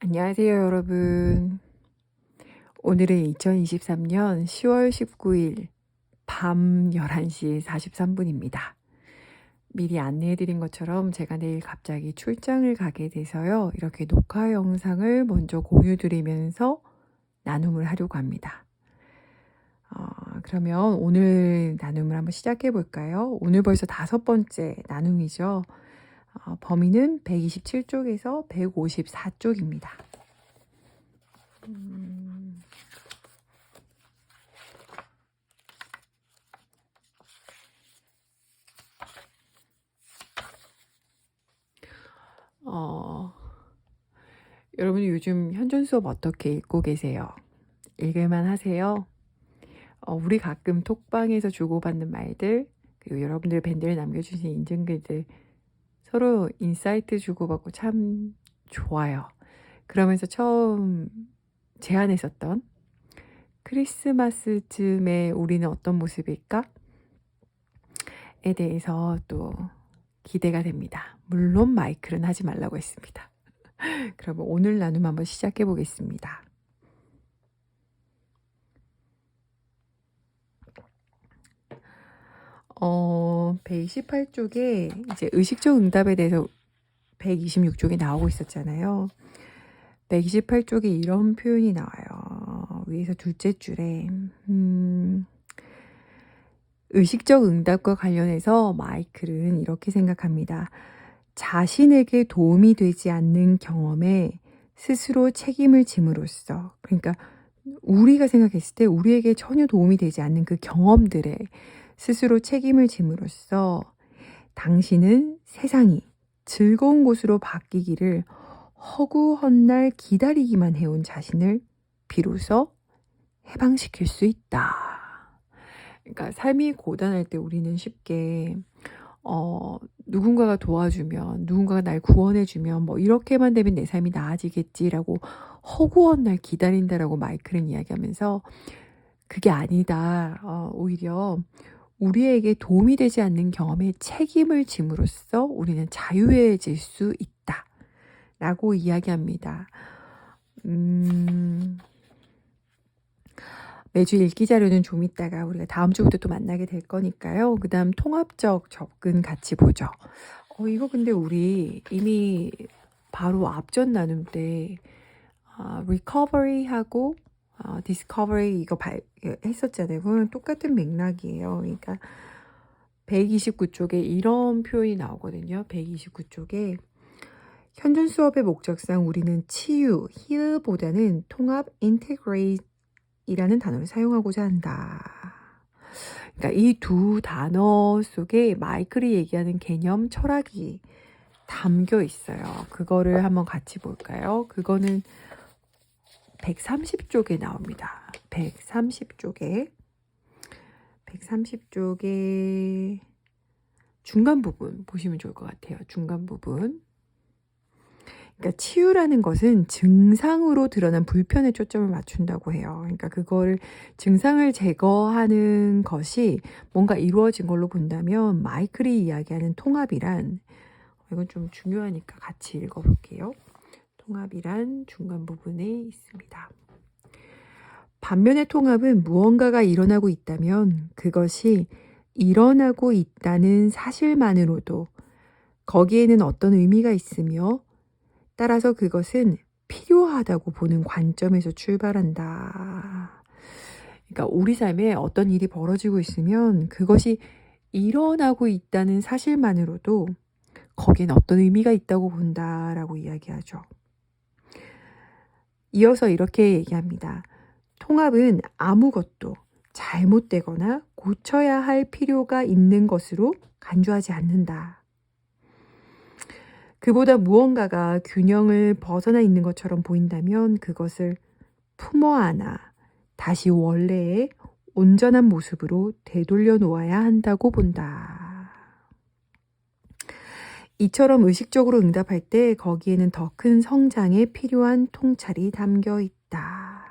안녕하세요, 여러분. 오늘은 2023년 10월 19일 밤 11시 43분입니다. 미리 안내해드린 것처럼 제가 내일 갑자기 출장을 가게 돼서요. 이렇게 녹화 영상을 먼저 공유드리면서 나눔을 하려고 합니다. 그러면 오늘 나눔을 한번 시작해 볼까요? 오늘 벌써 5번째 나눔이죠. 범위는 127쪽에서 154쪽입니다. 여러분 요즘 현존 수업 어떻게 읽고 계세요? 읽을만 하세요? 우리 가끔 톡방에서 주고받는 말들, 그리고 여러분들 밴드를 남겨주신 인증글들 서로 인사이트 주고받고 참 좋아요. 그러면서 처음 제안했었던 크리스마스쯤에 우리는 어떤 모습일까? 에 대해서 또 기대가 됩니다. 물론 마이클은 하지 말라고 했습니다. 그러면 오늘 나눔 한번 시작해 보겠습니다. 128쪽에 이제 의식적 응답에 대해서 126쪽에 나오고 있었잖아요. 128쪽에 이런 표현이 나와요. 위에서 둘째 줄에 의식적 응답과 관련해서 마이클은 이렇게 생각합니다. 자신에게 도움이 되지 않는 경험에 스스로 책임을 짐으로써, 그러니까 우리가 생각했을 때 우리에게 전혀 도움이 되지 않는 그 경험들에 스스로 책임을 짐으로써 당신은 세상이 즐거운 곳으로 바뀌기를 허구헌날 기다리기만 해온 자신을 비로소 해방시킬 수 있다. 그러니까 삶이 고단할 때 우리는 쉽게 누군가가 도와주면, 누군가가 날 구원해주면 뭐 이렇게만 되면 내 삶이 나아지겠지라고 허구헌날 기다린다라고 마이클은 이야기하면서 그게 아니다. 오히려 우리에게 도움이 되지 않는 경험에 책임을 짐으로써 우리는 자유해질 수 있다. 라고 이야기합니다. 매주 읽기 자료는 좀 이따가 우리가 다음 주부터 또 만나게 될 거니까요. 그 다음 통합적 접근 같이 보죠. 이거 근데 우리 이미 바로 앞전 나눔 때 recovery하고 discovery 이거 했었잖아요. 그건 똑같은 맥락이에요. 그러니까 129쪽에 이런 표현이 나오거든요. 129쪽에 현존 수업의 목적상 우리는 치유, heal보다는 통합, integrate이라는 단어를 사용하고자 한다. 그러니까 이 두 단어 속에 마이클이 얘기하는 개념, 철학이 담겨 있어요. 그거를 한번 같이 볼까요? 그거는 130쪽에 나옵니다. 130쪽에 중간 부분 보시면 좋을 것 같아요. 중간 부분. 그러니까 치유라는 것은 증상으로 드러난 불편에 초점을 맞춘다고 해요. 그러니까 그거를 증상을 제거하는 것이 뭔가 이루어진 걸로 본다면 마이클이 이야기하는 통합이란, 이건 좀 중요하니까 같이 읽어볼게요. 통합이란 중간 부분에 있습니다. 반면에 통합은 무언가가 일어나고 있다면 그것이 일어나고 있다는 사실만으로도 거기에는 어떤 의미가 있으며 따라서 그것은 필요하다고 보는 관점에서 출발한다. 그러니까 우리 삶에 어떤 일이 벌어지고 있으면 그것이 일어나고 있다는 사실만으로도 거기엔 어떤 의미가 있다고 본다라고 이야기하죠. 이어서 이렇게 얘기합니다. 통합은 아무것도 잘못되거나 고쳐야 할 필요가 있는 것으로 간주하지 않는다. 그보다 무언가가 균형을 벗어나 있는 것처럼 보인다면 그것을 품어 안아 다시 원래의 온전한 모습으로 되돌려 놓아야 한다고 본다. 이처럼 의식적으로 응답할 때 거기에는 더 큰 성장에 필요한 통찰이 담겨 있다.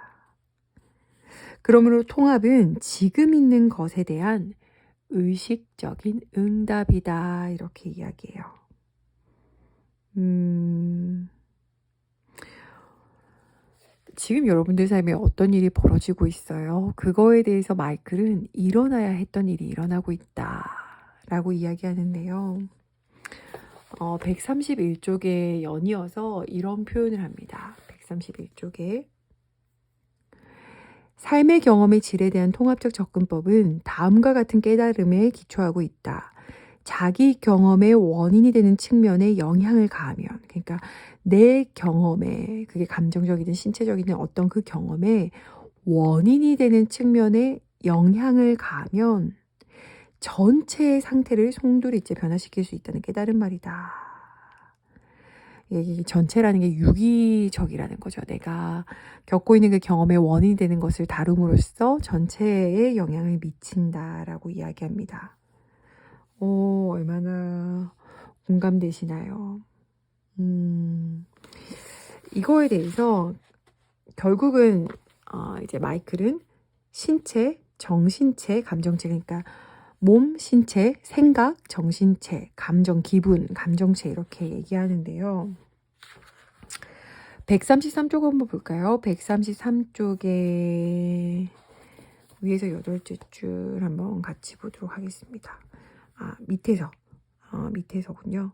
그러므로 통합은 지금 있는 것에 대한 의식적인 응답이다. 이렇게 이야기해요. 지금 여러분들 삶에 어떤 일이 벌어지고 있어요? 그거에 대해서 마이클은 일어나야 했던 일이 일어나고 있다라고 이야기하는데요. 131쪽에 연이어서 이런 표현을 합니다. 131쪽에 삶의 경험의 질에 대한 통합적 접근법은 다음과 같은 깨달음에 기초하고 있다. 자기 경험의 원인이 되는 측면에 영향을 가하면, 그러니까 내 경험에, 그게 감정적이든 신체적이든 어떤 그 경험에 원인이 되는 측면에 영향을 가하면 전체의 상태를 송두리째 변화시킬 수 있다는 깨달은 말이다. 이 전체라는 게 유기적이라는 거죠. 내가 겪고 있는 그 경험의 원인이 되는 것을 다룸으로써 전체에 영향을 미친다라고 이야기합니다. 얼마나 공감되시나요? 이거에 대해서 결국은 이제 마이클은 신체, 정신체, 감정체, 그러니까 몸, 신체, 생각, 정신체, 감정, 기분, 감정체 이렇게 얘기하는데요. 133쪽 한번 볼까요? 133쪽에 위에서 8째 줄 한번 같이 보도록 하겠습니다. 밑에서군요.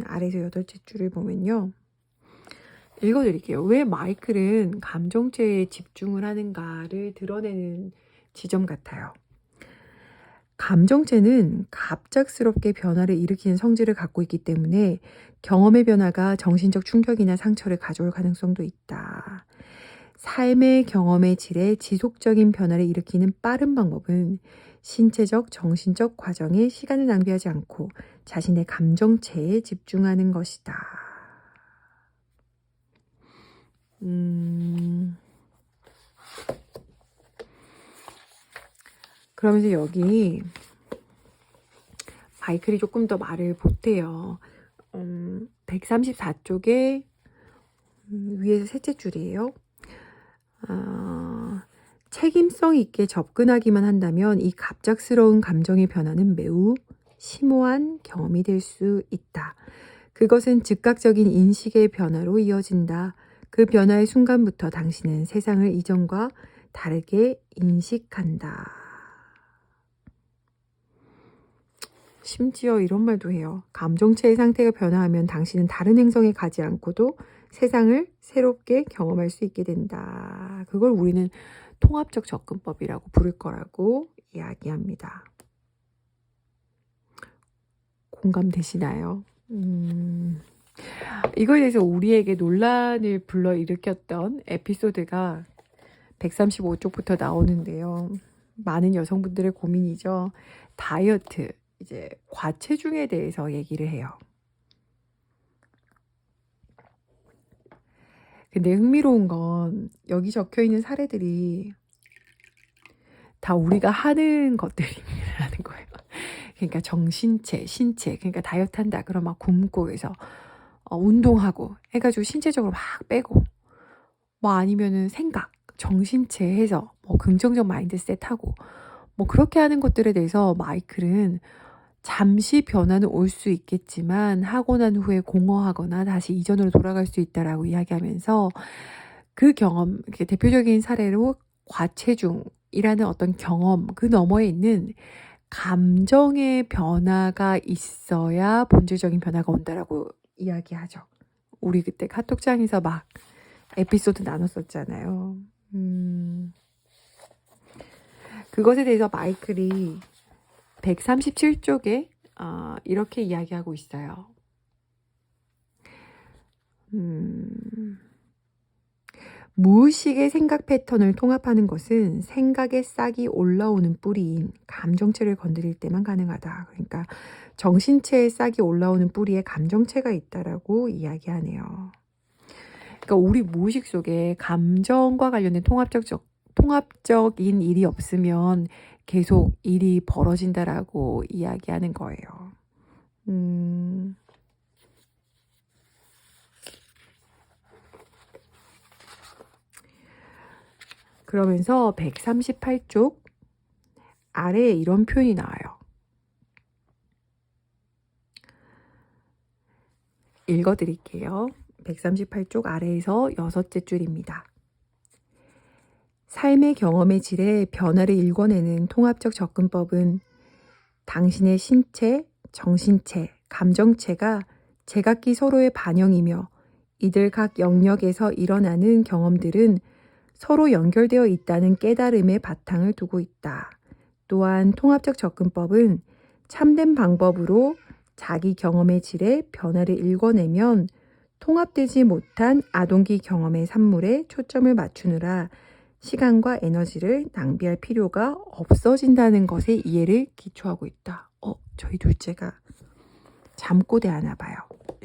아래에서 8째 줄을 보면요. 읽어드릴게요. 왜 마이클은 감정체에 집중을 하는가를 드러내는 지점 같아요. 감정체는 갑작스럽게 변화를 일으키는 성질을 갖고 있기 때문에 경험의 변화가 정신적 충격이나 상처를 가져올 가능성도 있다. 삶의 경험의 질에 지속적인 변화를 일으키는 빠른 방법은 신체적, 정신적 과정에 시간을 낭비하지 않고 자신의 감정체에 집중하는 것이다. 그러면서 여기 마이클이 조금 더 말을 보태요. 134쪽에 위에서 셋째 줄이에요. 책임성 있게 접근하기만 한다면 이 갑작스러운 감정의 변화는 매우 심오한 경험이 될 수 있다. 그것은 즉각적인 인식의 변화로 이어진다. 그 변화의 순간부터 당신은 세상을 이전과 다르게 인식한다. 심지어 이런 말도 해요. 감정체의 상태가 변화하면 당신은 다른 행성에 가지 않고도 세상을 새롭게 경험할 수 있게 된다. 그걸 우리는 통합적 접근법이라고 부를 거라고 이야기합니다. 공감되시나요? 이거에 대해서 우리에게 논란을 불러일으켰던 에피소드가 135쪽부터 나오는데요. 많은 여성분들의 고민이죠. 다이어트, 이제 과체중에 대해서 얘기를 해요. 근데 흥미로운 건 여기 적혀 있는 사례들이 다 우리가 하는 것들이라는 거예요. 그러니까 정신체, 신체, 그러니까 다이어트 한다. 그럼 막 굶고 해서 운동하고 해가지고 신체적으로 막 빼고, 뭐 아니면은 생각, 정신체 해서 뭐 긍정적 마인드셋 하고, 뭐 그렇게 하는 것들에 대해서 마이클은 잠시 변화는 올 수 있겠지만 하고 난 후에 공허하거나 다시 이전으로 돌아갈 수 있다라고 이야기하면서 그 경험, 대표적인 사례로 과체중이라는 어떤 경험, 그 너머에 있는 감정의 변화가 있어야 본질적인 변화가 온다라고 이야기하죠. 우리 그때 카톡장에서 막 에피소드 나눴었잖아요. 그것에 대해서 마이클이 137쪽에 이렇게 이야기하고 있어요. 무의식의 생각 패턴을 통합하는 것은 생각의 싹이 올라오는 뿌리인 감정체를 건드릴 때만 가능하다. 그러니까 정신체의 싹이 올라오는 뿌리에 감정체가 있다라고 이야기하네요. 그러니까 우리 무의식 속에 감정과 관련된 통합적인 일이 없으면 계속 일이 벌어진다라고 이야기하는 거예요. 그러면서 138쪽 아래에 이런 표현이 나와요. 읽어드릴게요. 138쪽 아래에서 6째 줄입니다. 삶의 경험의 질에 변화를 읽어내는 통합적 접근법은 당신의 신체, 정신체, 감정체가 제각기 서로의 반영이며 이들 각 영역에서 일어나는 경험들은 서로 연결되어 있다는 깨달음의 바탕을 두고 있다. 또한 통합적 접근법은 참된 방법으로 자기 경험의 질에 변화를 읽어내면 통합되지 못한 아동기 경험의 산물에 초점을 맞추느라 시간과 에너지를 낭비할 필요가 없어진다는 것에 이해를 기초하고 있다. 저희 둘째가 잠꼬대 하나 봐요.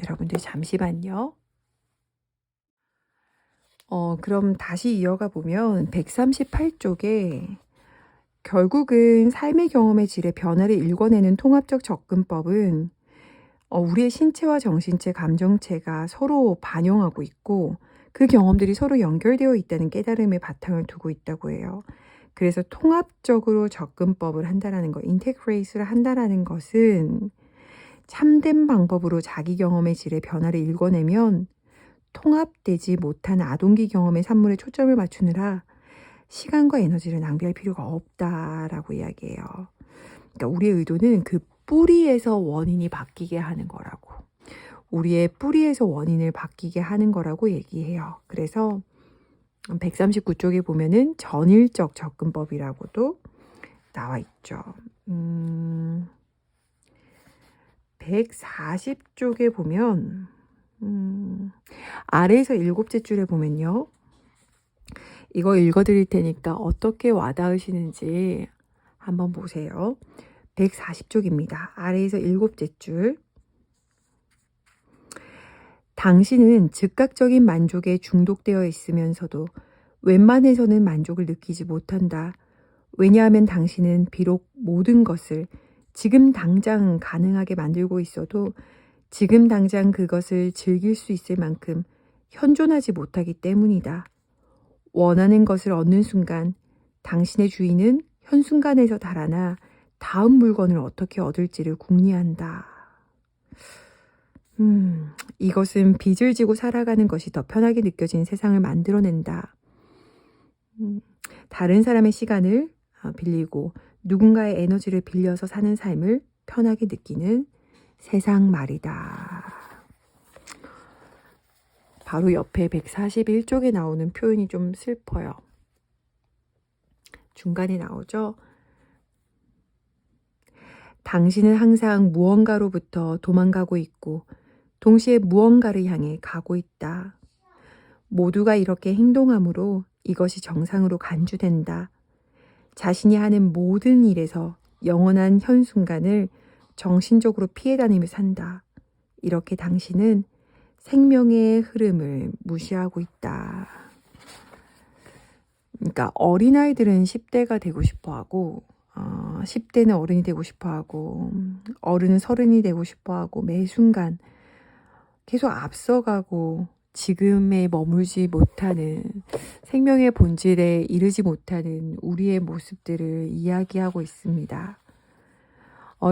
여러분들 잠시만요. 그럼 다시 이어가 보면 138쪽에 결국은 삶의 경험의 질의 변화를 읽어내는 통합적 접근법은 우리의 신체와 정신체, 감정체가 서로 반영하고 있고 그 경험들이 서로 연결되어 있다는 깨달음의 바탕을 두고 있다고 해요. 그래서 통합적으로 접근법을 한다라는 것, 인테그레이트를 한다라는 것은 참된 방법으로 자기 경험의 질의 변화를 읽어내면 통합되지 못한 아동기 경험의 산물에 초점을 맞추느라 시간과 에너지를 낭비할 필요가 없다라고 이야기해요. 그러니까 우리의 의도는 그 뿌리에서 원인이 바뀌게 하는 거라고. 우리의 뿌리에서 원인을 바뀌게 하는 거라고 얘기해요. 그래서 139쪽에 보면은 전일적 접근법이라고도 나와 있죠. 140쪽에 보면 아래에서 7째 줄에 보면요. 이거 읽어드릴 테니까 어떻게 와닿으시는지 한번 보세요. 140쪽입니다. 아래에서 7째 줄. 당신은 즉각적인 만족에 중독되어 있으면서도 웬만해서는 만족을 느끼지 못한다. 왜냐하면 당신은 비록 모든 것을 지금 당장 가능하게 만들고 있어도 지금 당장 그것을 즐길 수 있을 만큼 현존하지 못하기 때문이다. 원하는 것을 얻는 순간 당신의 주인은 현순간에서 달아나 다음 물건을 어떻게 얻을지를 궁리한다. 이것은 빚을 지고 살아가는 것이 더 편하게 느껴지는 세상을 만들어낸다. 다른 사람의 시간을 빌리고 누군가의 에너지를 빌려서 사는 삶을 편하게 느끼는 세상 말이다. 바로 옆에 141쪽에 나오는 표현이 좀 슬퍼요. 중간에 나오죠. 당신은 항상 무언가로부터 도망가고 있고 동시에 무언가를 향해 가고 있다. 모두가 이렇게 행동하므로 이것이 정상으로 간주된다. 자신이 하는 모든 일에서 영원한 현 순간을 정신적으로 피해 다니며 산다. 이렇게 당신은 생명의 흐름을 무시하고 있다. 그러니까 어린아이들은 10대가 되고 싶어하고 10대는 어른이 되고 싶어하고 어른은 30이 되고 싶어하고 매 순간 계속 앞서가고 지금에 머물지 못하는 생명의 본질에 이르지 못하는 우리의 모습들을 이야기하고 있습니다.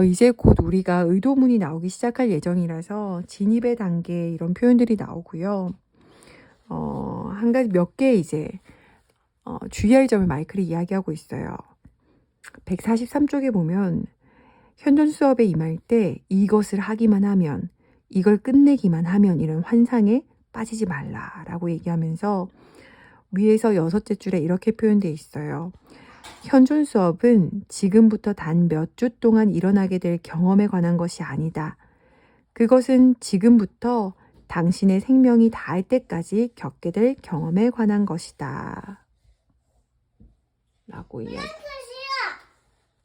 이제 곧 우리가 의도문이 나오기 시작할 예정이라서 진입의 단계에 이런 표현들이 나오고요. 한 가지 몇 개 이제 주의할 점을 마이클이 이야기하고 있어요. 143쪽에 보면 현존 수업에 임할 때 이것을 하기만 하면, 이걸 끝내기만 하면 이런 환상에 빠지지 말라라고 얘기하면서 위에서 6째 줄에 이렇게 표현되어 있어요. 현존 수업은 지금부터 단 몇 주 동안 일어나게 될 경험에 관한 것이 아니다. 그것은 지금부터 당신의 생명이 닿을 때까지 겪게 될 경험에 관한 것이다. 라고 이야기.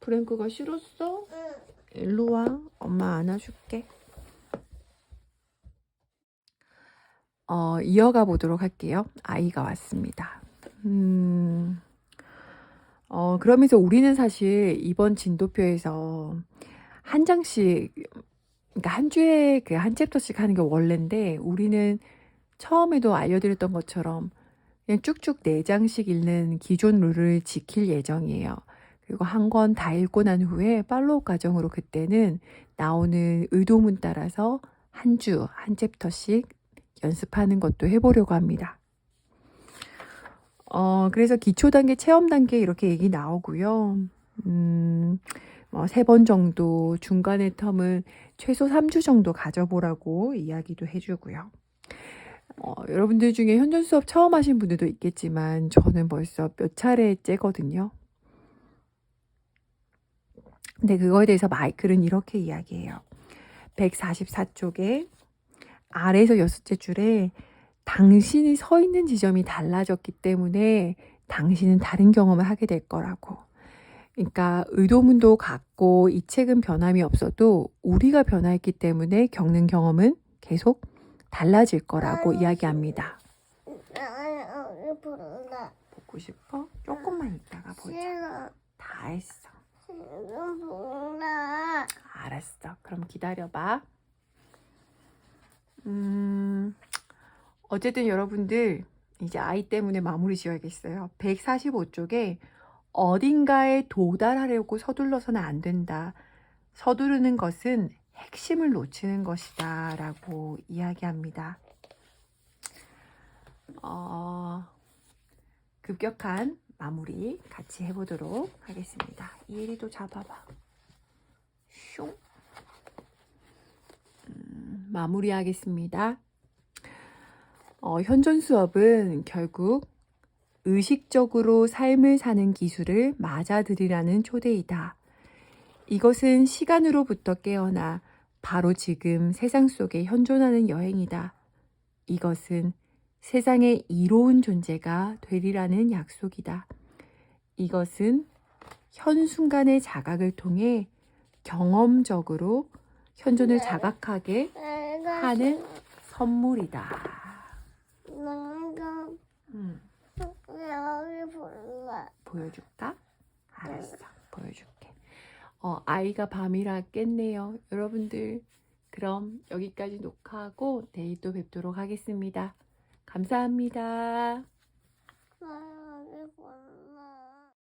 프랭크가 싫었어? 응. 일로 와. 엄마 안아줄게. 이어가 보도록 할게요. 아이가 왔습니다. 그러면서 우리는 사실 이번 진도표에서 한 장씩, 그러니까 한 주에 그 한 챕터씩 하는 게 원래인데, 우리는 처음에도 알려드렸던 것처럼 그냥 쭉쭉 4장씩 읽는 기존 룰을 지킬 예정이에요. 그리고 한 권 다 읽고 난 후에 팔로우 과정으로 그때는 나오는 의도문 따라서 한 주, 한 챕터씩 연습하는 것도 해보려고 합니다. 그래서 기초 단계, 체험 단계 이렇게 얘기 나오고요. 3번 정도, 중간의 텀은 최소 3주 정도 가져보라고 이야기도 해주고요. 여러분들 중에 현존 수업 처음 하신 분들도 있겠지만 저는 벌써 몇 차례째거든요. 근데 그거에 대해서 마이클은 이렇게 이야기해요. 144쪽에 아래에서 6째 줄에 당신이 서 있는 지점이 달라졌기 때문에 당신은 다른 경험을 하게 될 거라고. 그러니까 의도문도 같고 이 책은 변함이 없어도 우리가 변화했기 때문에 겪는 경험은 계속 달라질 거라고 이야기합니다. 보고 싶어? 조금만 있다가 보자. 다 했어. 알았어. 그럼 기다려봐. 어쨌든 여러분들 이제 아이 때문에 마무리 지어야겠어요. 145쪽에 어딘가에 도달하려고 서둘러서는 안 된다. 서두르는 것은 핵심을 놓치는 것이다 라고 이야기합니다. 급격한 마무리 같이 해보도록 하겠습니다. 이혜리도 잡아봐. 슝. 마무리하겠습니다. 현존 수업은 결국 의식적으로 삶을 사는 기술을 맞아들이라는 초대이다. 이것은 시간으로부터 깨어나 바로 지금 세상 속에 현존하는 여행이다. 이것은 세상의 이로운 존재가 되리라는 약속이다. 이것은 현 순간의 자각을 통해 경험적으로 현존을 자각하게 하는 선물이다. 보여줄까? 알았어. 보여줄게. 아이가 밤이라 깼네요. 여러분들 그럼 여기까지 녹화하고 내일 또 뵙도록 하겠습니다. 감사합니다.